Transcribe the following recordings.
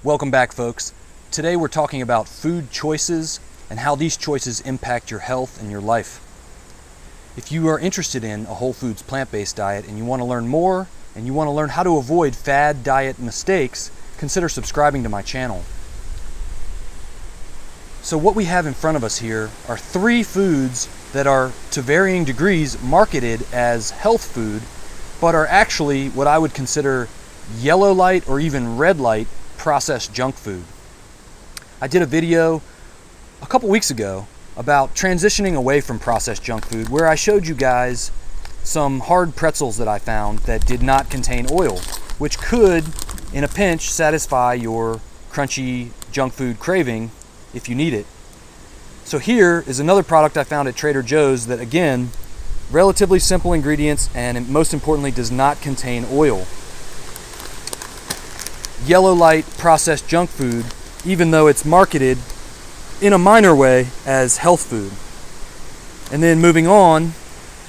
Welcome back, folks. Today we're talking about food choices and how these choices impact your health and your life. If you are interested in a whole foods plant-based diet and you want to learn more and you want to learn how to avoid fad diet mistakes, consider subscribing to my channel. So what we have in front of us here are 3 foods that are to varying degrees marketed as health food, but are actually what I would consider yellow light or even red light processed junk food. I did a video a couple weeks ago about transitioning away from processed junk food where I showed you guys some hard pretzels that I found that did not contain oil, which could, in a pinch, satisfy your crunchy junk food craving if you need it. So here is another product I found at Trader Joe's that, again, relatively simple ingredients and most importantly does not contain oil. Yellow light processed junk food, even though it's marketed in a minor way as health food. And then moving on,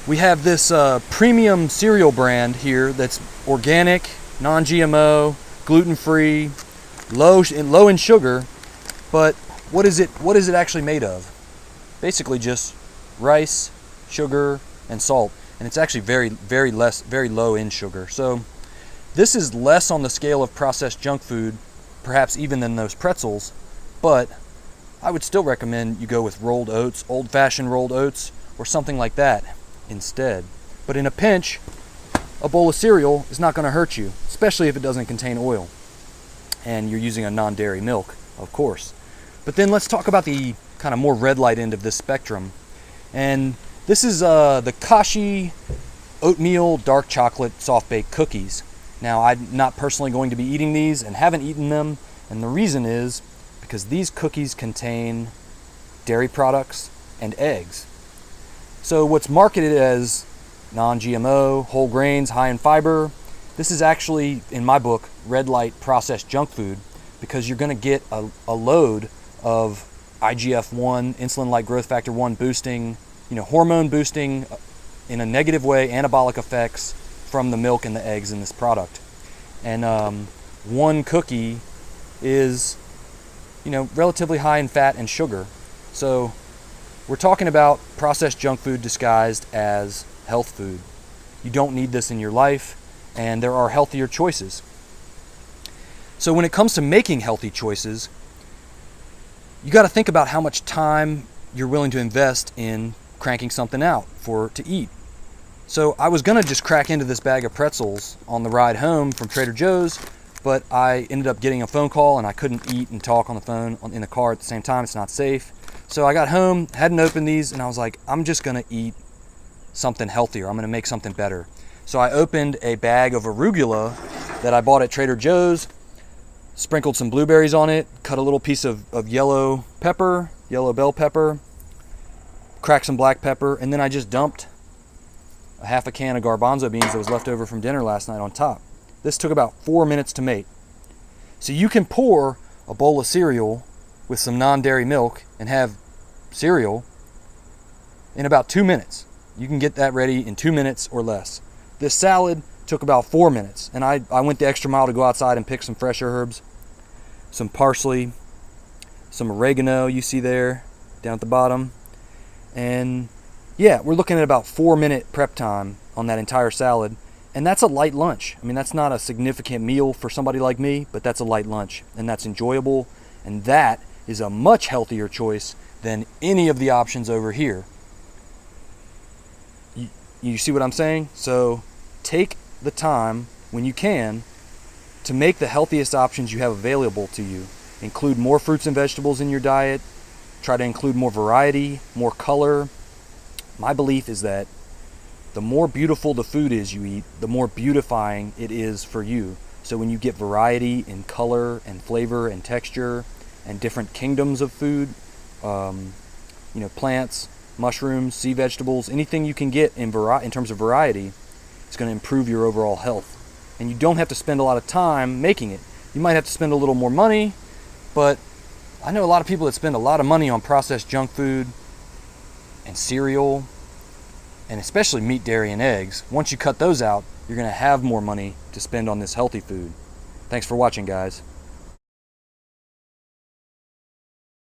we have this premium cereal brand here that's organic, non-GMO, gluten-free, low in sugar, but what is it actually made of? Basically just rice, sugar, and salt, and it's actually very low in sugar. So this is less on the scale of processed junk food, perhaps even than those pretzels, but I would still recommend you go with rolled oats, old-fashioned rolled oats, or something like that instead. But in a pinch, a bowl of cereal is not going to hurt you, especially if it doesn't contain oil. And you're using a non-dairy milk, of course. But then let's talk about the kind of more red light end of this spectrum. And this is the Kashi oatmeal dark chocolate soft baked cookies. Now, I'm not personally going to be eating these and haven't eaten them, and the reason is because these cookies contain dairy products and eggs. So what's marketed as non-GMO, whole grains, high in fiber, this is actually, in my book, red light processed junk food, because you're going to get a load of IGF-1, insulin-like growth factor 1 boosting, hormone boosting in a negative way, anabolic effects from the milk and the eggs in this product. And one cookie is, relatively high in fat and sugar. So we're talking about processed junk food disguised as health food. You don't need this in your life, and there are healthier choices. So when it comes to making healthy choices, you got to think about how much time you're willing to invest in cranking something out to eat. So I was going to just crack into this bag of pretzels on the ride home from Trader Joe's, but I ended up getting a phone call and I couldn't eat and talk on the phone in the car at the same time. It's not safe. So I got home, hadn't opened these, and I was like, I'm just going to eat something healthier. I'm going to make something better. So I opened a bag of arugula that I bought at Trader Joe's, sprinkled some blueberries on it, cut a little piece of yellow bell pepper, cracked some black pepper, and then I just dumped a half a can of garbanzo beans that was left over from dinner last night on top. This took about 4 minutes to make. So you can pour a bowl of cereal with some non-dairy milk and have cereal in about 2 minutes. You can get that ready in 2 minutes or less. This salad took about 4 minutes, and I went the extra mile to go outside and pick some fresh herbs, some parsley, some oregano you see there down at the bottom, and yeah, we're looking at about 4-minute prep time on that entire salad, and that's a light lunch. I mean, that's not a significant meal for somebody like me, but that's a light lunch, and that's enjoyable, and that is a much healthier choice than any of the options over here. You see what I'm saying? So take the time when you can to make the healthiest options you have available to you. Include more fruits and vegetables in your diet. Try to include more variety, more color. My belief is that the more beautiful the food is you eat, the more beautifying it is for you. So when you get variety in color and flavor and texture and different kingdoms of food, plants, mushrooms, sea vegetables, anything you can get in terms of variety, it's going to improve your overall health. And you don't have to spend a lot of time making it. You might have to spend a little more money, but I know a lot of people that spend a lot of money on processed junk food and cereal, and especially meat, dairy, and eggs. Once you cut those out, you're going to have more money to spend on this healthy food. Thanks for watching, guys.